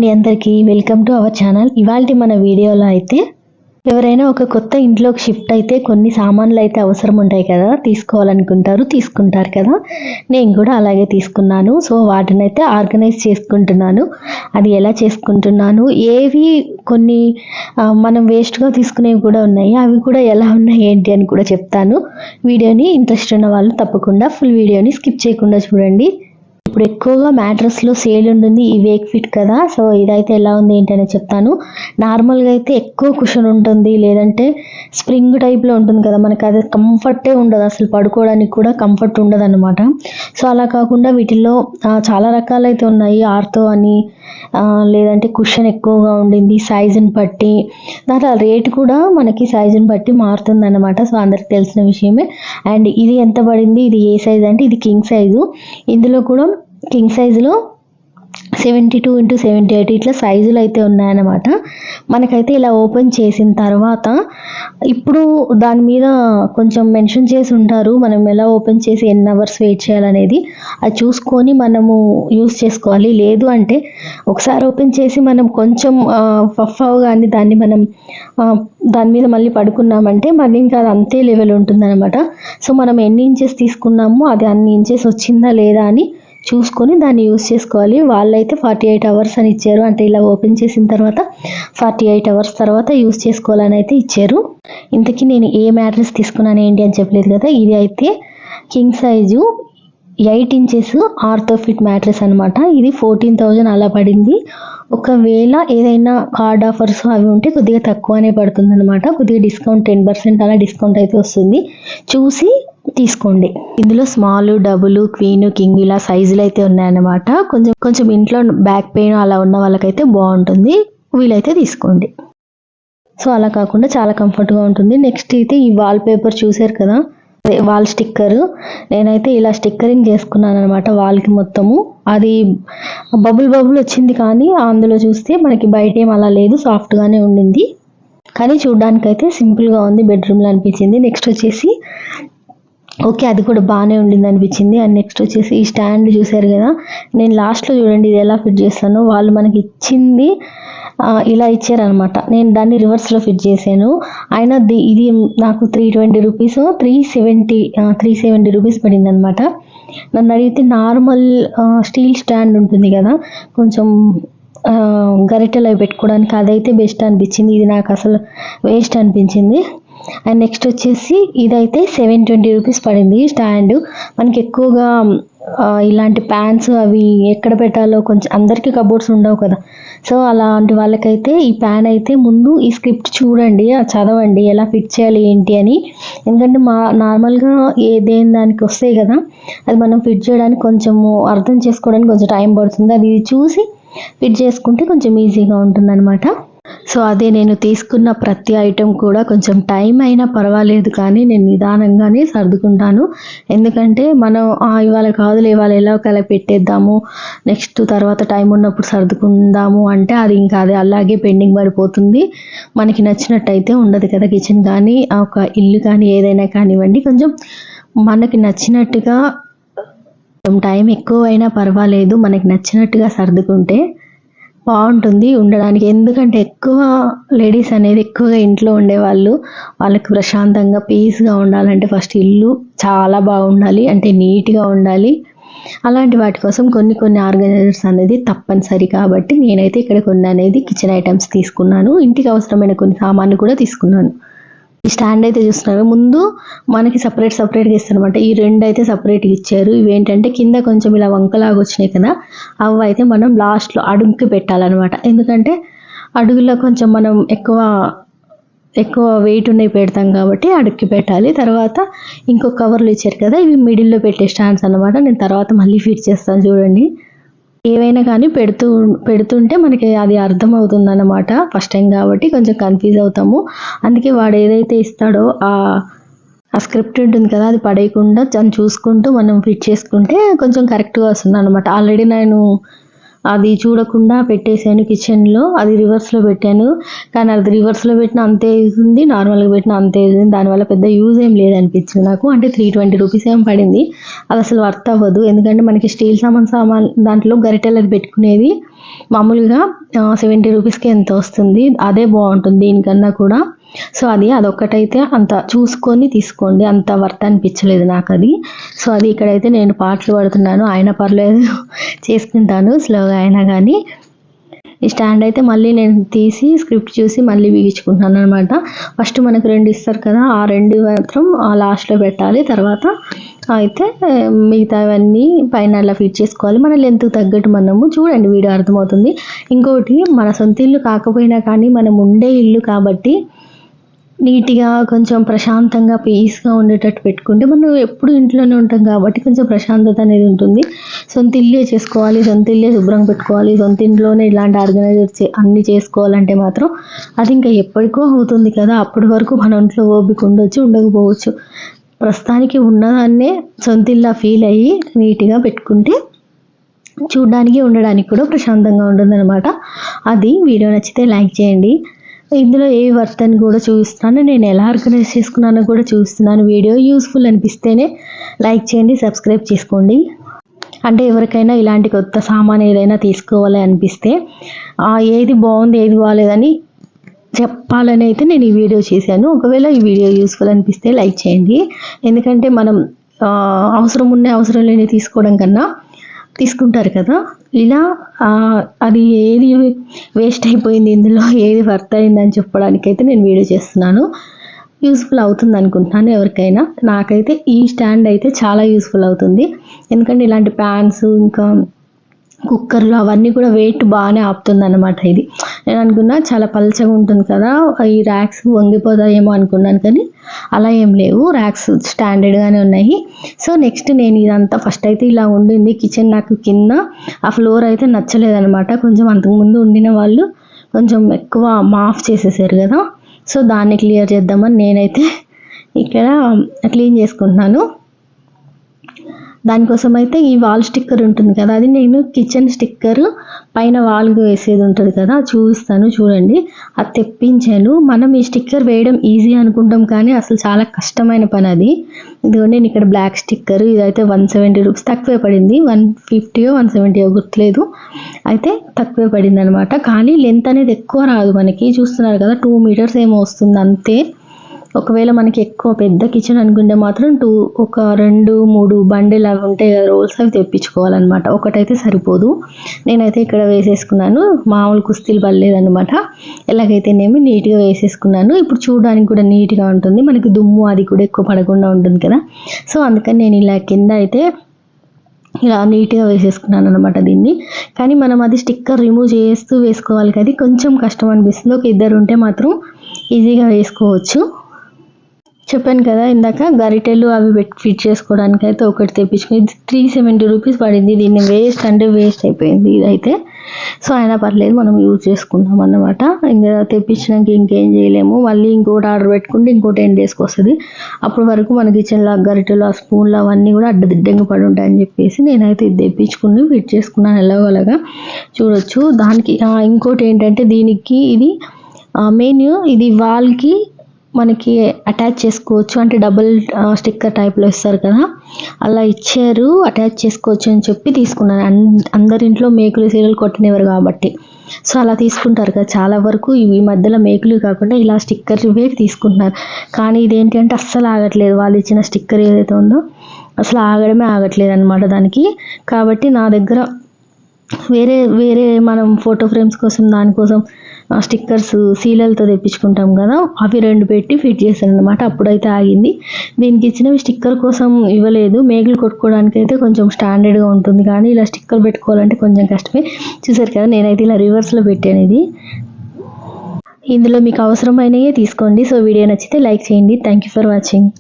అండి అందరికీ welcome to our channel. ఇవాల్టి మన వీడియోలో అయితే ఎవరైనా ఒక కొత్త ఇంట్లోకి షిఫ్ట్ అయితే కొన్ని సామాన్లు అయితే అవసరం ఉంటాయి కదా, తీసుకుంటారు కదా. నేను కూడా అలాగే తీసుకున్నాను. సో వాటిని అయితే ఆర్గనైజ్ చేసుకుంటున్నాను. అది ఎలా చేసుకుంటున్నాను, ఏవి కొన్ని మనం వేస్ట్గా తీసుకునేవి కూడా ఉన్నాయి, అవి కూడా ఎలా ఉన్నాయి ఏంటి అని కూడా చెప్తాను. వీడియోని ఇంట్రెస్ట్ ఉన్న వాళ్ళు తప్పకుండా ఫుల్ వీడియోని స్కిప్ చేయకుండా చూడండి. ఇప్పుడు ఎక్కువగా మ్యాట్రస్లో సేల్ ఉంటుంది ఈ వేక్ ఫిట్ కదా. సో ఇదైతే ఎలా ఉంది ఏంటనే చెప్తాను. నార్మల్గా అయితే ఎక్కువ కుషన్ ఉంటుంది, లేదంటే స్ప్రింగ్ టైప్లో ఉంటుంది కదా, మనకి అది కంఫర్టే ఉండదు, అసలు పడుకోవడానికి కూడా కంఫర్ట్ ఉండదు అనమాట. సో అలా కాకుండా వీటిల్లో చాలా రకాలైతే ఉన్నాయి. ఆర్థో అని, లేదంటే కుషన్ ఎక్కువగా ఉండింది సైజుని బట్టి, దాంట్లో రేట్ కూడా మనకి సైజుని బట్టి మారుతుంది అనమాట. సో అందరికి తెలిసిన విషయమే. అండ్ ఇది ఎంత పడింది, ఇది ఏ సైజ్ అంటే ఇది కింగ్ సైజు. ఇందులో కూడా కింగ్ సైజులో 72x78 ఇట్లా సైజులు అయితే ఉన్నాయన్నమాట. మనకైతే ఇలా ఓపెన్ చేసిన తర్వాత ఇప్పుడు దాని మీద కొంచెం మెన్షన్ చేసి ఉంటారు, మనం ఎలా ఓపెన్ చేసి ఎన్ని అవర్స్ వెయిట్ చేయాలనేది. అది చూసుకొని మనము యూస్ చేసుకోవాలి. లేదు అంటే ఒకసారి ఓపెన్ చేసి మనం కొంచెం పఫ్ అవగానే దాన్ని మనం దాని మీద మళ్ళీ పడుకున్నామంటే మళ్ళీ ఇంకా అది అంతే లెవెల్ ఉంటుందన్నమాట. సో మనం ఎన్ని ఇంచెస్ తీసుకున్నామో అది అన్ని ఇంచెస్ వచ్చిందా లేదా అని చూసుకొని దాన్ని యూస్ చేసుకోవాలి. వాళ్ళైతే 48 అవర్స్ అని ఇచ్చారు, అంటే ఇలా ఓపెన్ చేసిన తర్వాత 48 అవర్స్ తర్వాత యూస్ చేసుకోవాలని అయితే ఇచ్చారు. ఇంతకీ నేను ఏ మ్యాట్రెస్ తీసుకున్నాను ఏంటి అని చెప్పలేదు కదా. ఇది అయితే king size 8 inches Orthofit mattress అనమాట. ఇది 14,000 అలా పడింది. ఒకవేళ ఏదైనా కార్డ్ ఆఫర్స్ అవి ఉంటే కొద్దిగా తక్కువనే పడుతుంది అనమాట. కొద్దిగా డిస్కౌంట్ 10% అలా డిస్కౌంట్ అయితే వస్తుంది, చూసి తీసుకోండి. ఇందులో స్మాల్, డబుల్, క్వీన్, కింగ్ ఇలా సైజులు అయితే ఉన్నాయన్నమాట. కొంచెం ఇంట్లో బ్యాక్ పెయిన్ అలా ఉన్న వాళ్ళకైతే బాగుంటుంది, వీలైతే తీసుకోండి. సో అలా కాకుండా చాలా కంఫర్ట్గా ఉంటుంది. నెక్స్ట్ అయితే ఈ వాల్ పేపర్ చూసారు కదా, వాల్ స్టిక్కర్. నేనైతే ఇలా స్టిక్కరింగ్ చేసుకున్నాను అనమాట వాల్కి మొత్తము. అది బబుల్ వచ్చింది, కానీ అందులో చూస్తే మనకి బయట ఏం అలా లేదు, సాఫ్ట్గానే ఉండింది. కానీ చూడ్డానికైతే సింపుల్గా ఉంది, బెడ్రూమ్లో అనిపించింది. నెక్స్ట్ వచ్చేసి ఓకే అది కూడా బాగానే ఉండింది అనిపించింది. అండ్ నెక్స్ట్ వచ్చేసి ఈ స్టాండ్ చూసారు కదా, నేను లాస్ట్లో చూడండి ఇది ఎలా ఫిట్ చేస్తానో. వాళ్ళు మనకి ఇచ్చింది ఇలా ఇచ్చారనమాట, నేను దాన్ని రివర్స్లో ఫిట్ చేశాను. అయినా ఇది నాకు 320 రూపీస్ 370 రూపీస్ పడింది అనమాట. నన్ను అడిగితే నార్మల్ స్టీల్ స్టాండ్ ఉంటుంది కదా, కొంచెం గరిటెలు అవి పెట్టుకోవడానికి, అదైతే బెస్ట్ అనిపించింది. ఇది నాకు అసలు వేస్ట్ అనిపించింది. అండ్ నెక్స్ట్ వచ్చేసి ఇదైతే 720 రూపీస్ పడింది స్టాండ్. మనకి ఎక్కువగా ఇలాంటి ప్యాన్స్ అవి ఎక్కడ పెట్టాలో కొంచెం అందరికీ కబోర్డ్స్ ఉండవు కదా. సో అలాంటి వాళ్ళకైతే ఈ ప్యాన్ అయితే ముందు ఈ స్క్రిప్ట్ చూడండి, చదవండి ఎలా ఫిట్ చేయాలి ఏంటి అని. ఎందుకంటే నార్మల్గా దేని దానికి వస్తాయి కదా, అది మనం ఫిట్ చేయడానికి కొంచెము అర్థం చేసుకోవడానికి కొంచెం టైం పడుతుంది. అది చూసి ఫిట్ చేసుకుంటే కొంచెం ఈజీగా ఉంటుందన్నమాట. సో అదే నేను తీసుకున్న ప్రతి ఐటెం కూడా కొంచెం టైం అయినా పర్వాలేదు, కానీ నేను నిదానంగానే సర్దుకుంటాను. ఎందుకంటే మనం ఇవాళ కాదులే, ఇవాళ ఎలా ఒకలా పెట్టేద్దాము, నెక్స్ట్ తర్వాత టైం ఉన్నప్పుడు సర్దుకుందాము అంటే అది ఇంకా అది అలాగే పెండింగ్ పడిపోతుంది. మనకి నచ్చినట్టు అయితే ఉండదు కదా. కిచెన్ కానీ ఒక ఇల్లు కానీ ఏదైనా కానివ్వండి, కొంచెం మనకి నచ్చినట్టుగా టైం ఎక్కువైనా పర్వాలేదు, మనకి నచ్చినట్టుగా సర్దుకుంటే బాగుంటుంది ఉండడానికి. ఎందుకంటే ఎక్కువ లేడీస్ అనేది ఎక్కువగా ఇంట్లో ఉండేవాళ్ళు, వాళ్ళకి ప్రశాంతంగా పీస్గా ఉండాలంటే ఫస్ట్ ఇల్లు చాలా బాగుండాలి, అంటే నీట్గా ఉండాలి. అలాంటి వాటి కోసం కొన్ని ఆర్గనైజర్స్ అనేది తప్పనిసరి. కాబట్టి నేనైతే ఇక్కడ కొన్ని అనేది కిచెన్ ఐటమ్స్ తీసుకున్నాను, ఇంటికి అవసరమైన కొన్ని సామాన్లు కూడా తీసుకున్నాను. ఈ స్టాండ్ అయితే చూస్తున్నారు, ముందు మనకి సపరేట్గా ఇస్తారు అనమాట. ఈ రెండు అయితే సపరేట్గా ఇచ్చారు. ఇవేంటంటే కింద కొంచెం ఇలా వంకలాగా వచ్చినాయి కదా, అవి అయితే మనం లాస్ట్లో అడుగుకి పెట్టాలన్నమాట. ఎందుకంటే అడుగులో కొంచెం మనం ఎక్కువ వెయిట్ ఉన్నాయి పెడతాం కాబట్టి అడుక్కి పెట్టాలి. తర్వాత ఇంకో కవర్లు ఇచ్చారు కదా, ఇవి మిడిల్లో పెట్టే స్టాండ్స్ అనమాట. నేను తర్వాత మళ్ళీ ఫిట్ చేస్తాను చూడండి. ఏవైనా కానీ పెడుతుంటే మనకి అది అర్థమవుతుంది అన్నమాట. ఫస్ట్ టైం కాబట్టి కొంచెం కన్ఫ్యూజ్ అవుతాము. అందుకే వాడు ఏదైతే ఇస్తాడో ఆ స్క్రిప్ట్ ఉంటుంది కదా, అది పడేయకుండా దాన్ని చూసుకుంటూ మనం ఫిట్ చేసుకుంటే కొంచెం కరెక్ట్గా వస్తుంది అనమాట. ఆల్రెడీ నేను అది చూడకుండా పెట్టేశాను కిచెన్లో, అది రివర్స్లో పెట్టాను. కానీ అది రివర్స్లో పెట్టిన అంతే యూజ్ ఉంది, నార్మల్గా పెట్టిన అంతే యూజ్ ఉంది. దానివల్ల పెద్ద యూజ్ ఏం లేదనిపించింది నాకు. అంటే 320 రూపీస్ ఏం పడింది, అది అసలు వర్త్ అవ్వదు. ఎందుకంటే మనకి స్టీల్ సామాన్ దాంట్లో గరిటెలు అది పెట్టుకునేది మామూలుగా 70 రూపీస్కి ఎంత వస్తుంది, అదే బాగుంటుంది దీనికన్నా కూడా. సో అదొక్కటైతే అంత చూసుకొని తీసుకోండి, అంత వర్త్ అనిపించలేదు నాకు అది. సో అది ఇక్కడైతే నేను పాటలు పాడుతున్నాను, అయినా పర్లేదు చేసుకుంటాను స్లోగా అయినా కానీ. ఈ స్టాండ్ అయితే మళ్ళీ నేను తీసి స్క్రిప్ట్ చూసి మళ్ళీ బిగించుకుంటున్నాను అనమాట. ఫస్ట్ మనకు 2 ఇస్తారు కదా, ఆ 2 మాత్రం లాస్ట్లో పెట్టాలి. తర్వాత అయితే మిగతావన్నీ పైన అలా ఫిట్ చేసుకోవాలి. మన లెంత్ తగ్గట్టు మనము చూడండి, వీడియో అర్థమవుతుంది. ఇంకోటి, మన సొంత ఇల్లు కాకపోయినా కానీ మనం ఉండే ఇల్లు కాబట్టి నీట్గా కొంచెం ప్రశాంతంగా పీస్గా ఉండేటట్టు పెట్టుకుంటే, మనం ఎప్పుడు ఇంట్లోనే ఉంటాం కాబట్టి కొంచెం ప్రశాంతత అనేది ఉంటుంది. సొంత ఇల్లే చేసుకోవాలి, సొంత ఇల్లే శుభ్రంగా పెట్టుకోవాలి, సొంత ఇంట్లోనే ఇలాంటి ఆర్గనైజర్స్ అన్నీ చేసుకోవాలంటే మాత్రం అది ఇంకా ఎప్పటికో అవుతుంది కదా. అప్పటి వరకు మన ఇంట్లో ఓపిక ఉండొచ్చు, ఉండకపోవచ్చు. ప్రస్తుతానికి ఉన్నదాన్నే సొంత ఇల్లా ఫీల్ అయ్యి నీట్గా పెట్టుకుంటే చూడడానికి ఉండడానికి కూడా ప్రశాంతంగా ఉంటుందన్నమాట. అది వీడియో నచ్చితే లైక్ చేయండి. ఇందులో ఏ వర్త్ అని కూడా చూపిస్తున్నాను, నేను ఎలా ఆర్గనైజ్ చేసుకున్నానో కూడా చూపిస్తున్నాను. వీడియో యూస్ఫుల్ అనిపిస్తేనే లైక్ చేయండి, సబ్స్క్రైబ్ చేసుకోండి. అంటే ఎవరికైనా ఇలాంటి కొత్త సామాన్ ఏదైనా తీసుకోవాలి అనిపిస్తే ఏది బాగుంది ఏది బాగాలేదని చెప్పాలని అయితే నేను ఈ వీడియో చేశాను. ఒకవేళ ఈ వీడియో యూస్ఫుల్ అనిపిస్తే లైక్ చేయండి. ఎందుకంటే మనం అవసరం లేని తీసుకోవడం కన్నా తీసుకుంటారు కదా, ఇలా అది ఏది వేస్ట్ అయిపోయింది, ఇందులో ఏది వర్త్ అయిందని చెప్పడానికైతే నేను వీడియో చేస్తున్నాను. యూస్ఫుల్ అవుతుంది అనుకుంటున్నాను ఎవరికైనా. నాకైతే ఈ స్టాండ్ అయితే చాలా యూస్ఫుల్ అవుతుంది. ఎందుకంటే ఇలాంటి ప్యాన్స్ ఇంకా కుక్కర్లు అవన్నీ కూడా వెయిట్ బాగానే ఆపుతుంది అన్నమాట. ఇది నేను అనుకున్నా చాలా పల్చగా ఉంటుంది కదా, ఈ ర్యాక్స్ వంగిపోతాయేమో అనుకున్నాను, కానీ అలా ఏం లేవు, ర్యాక్స్ స్టాండర్డ్గానే ఉన్నాయి. సో నెక్స్ట్ నేను ఇదంతా ఫస్ట్ అయితే ఇలా ఉండింది కిచెన్, నాకు కింద ఆ ఫ్లోర్ అయితే నచ్చలేదన్నమాట. కొంచెం అంతకుముందు ఉండిన వాళ్ళు కొంచెం ఎక్కువ మాఫ్ చేసేసారు కదా, సో దాన్ని క్లియర్ చేద్దామని నేనైతే ఇక్కడ క్లీన్ చేసుకుంటున్నాను. దానికోసం అయితే ఈ వాల్ స్టిక్కర్ ఉంటుంది కదా, అది నేను కిచెన్ స్టిక్కర్ పైన వాల్కి వేసేది ఉంటుంది కదా, చూపిస్తాను చూడండి. అది తెప్పించాను. మనం ఈ స్టిక్కర్ వేయడం ఈజీ అనుకుంటాం కానీ అసలు చాలా కష్టమైన పని అది. ఇదిగో నేను ఇక్కడ బ్లాక్ స్టిక్కర్, ఇదైతే 170 రూపీస్, తక్కువే పడింది, 150 170 గుర్తులేదు, అయితే తక్కువే పడింది అనమాట. కానీ లెంత్ అనేది ఎక్కువ రాదు మనకి, చూస్తున్నారు కదా 2 మీటర్స్ ఏమో వస్తుంది అంతే. ఒకవేళ మనకి ఎక్కువ పెద్ద కిచెన్ అనుకుంటే మాత్రం 2-3 బండిలు అవి ఉంటాయి కదా, రోల్స్, అవి తెప్పించుకోవాలన్నమాట. ఒకటైతే సరిపోదు. నేనైతే ఇక్కడ వేసేసుకున్నాను, మామూలు కుస్తీలు పడలేదన్నమాట. ఎలాగైతేనేమి నీట్గా వేసేసుకున్నాను. ఇప్పుడు చూడడానికి కూడా నీట్గా ఉంటుంది, మనకి దుమ్ము అది కూడా ఎక్కువ పడకుండా ఉంటుంది కదా. సో అందుకని నేను ఇలా కింద అయితే ఇలా నీట్గా వేసేసుకున్నాను అనమాట దీన్ని. కానీ మనం అది స్టిక్కర్ రిమూవ్ చేస్తూ వేసుకోవాలి కదా, కొంచెం కష్టం అనిపిస్తుంది. ఒక 2 ఉంటే మాత్రం ఈజీగా వేసుకోవచ్చు. చెప్పాను కదా ఇందాక, గరిటెలు అవి ఫిట్ చేసుకోవడానికి అయితే ఒకటి తెప్పించుకుని 370 రూపీస్ పడింది. దీన్ని వేస్ట్ అయిపోయింది ఇదైతే. సో అయినా పర్లేదు, మనం యూజ్ చేసుకుంటాం అన్నమాట. ఇంకా తెప్పించినాక ఇంకేం చేయలేము, మళ్ళీ ఇంకోటి ఆర్డర్ పెట్టుకుంటే ఇంకో 10 డేస్కి వస్తుంది. అప్పటి వరకు మన కిచెన్లో గరిటెలు, ఆ స్పూన్లు అవన్నీ కూడా అడ్డదిడ్డంగా పడి ఉంటాయని చెప్పేసి నేనైతే ఇది తెప్పించుకుని ఫిట్ చేసుకున్నాను. ఎలాగోలాగా చూడొచ్చు. దానికి ఇంకోటి ఏంటంటే, దీనికి ఇది మెయిన్, ఇది వాల్కి మనకి అటాచ్ చేసుకోవచ్చు, అంటే డబుల్ స్టిక్కర్ టైప్లో ఇస్తారు కదా, అలా ఇచ్చారు, అటాచ్ చేసుకోవచ్చు అని చెప్పి తీసుకున్నాను. అందరింట్లో మేకులు సీరియల్ కొట్టనివ్వరు కాబట్టి, సో అలా తీసుకుంటారు కదా చాలా వరకు. ఈ మధ్యలో మేకులు కాకుండా ఇలా స్టిక్కర్ ఇవే తీసుకుంటున్నారు. కానీ ఇదేంటి అంటే అస్సలు ఆగట్లేదు, వాళ్ళు ఇచ్చిన స్టిక్కర్ ఏదైతే ఉందో అసలు ఆగట్లేదు అనమాట దానికి. కాబట్టి నా దగ్గర వేరే మనం ఫోటో ఫ్రేమ్స్ కోసం దానికోసం స్టిక్కర్స్ సీలలతో తెప్పించుకుంటాం కదా, అవి 2 పెట్టి ఫిట్ చేశాను అనమాట. అప్పుడైతే ఆగింది. దీనికి ఇచ్చినవి స్టిక్కర్ కోసం ఇవ్వలేదు, మేకులు కొట్టుకోవడానికి అయితే కొంచెం స్టాండర్డ్గా ఉంటుంది, కానీ ఇలా స్టిక్కర్ పెట్టుకోవాలంటే కొంచెం కష్టమే. చూసారు కదా, నేనైతే ఇలా రివర్స్లో పెట్టాను ఇది. ఇందులో మీకు అవసరమైనవే తీసుకోండి. సో వీడియో నచ్చితే లైక్ చేయండి. Thank you for watching.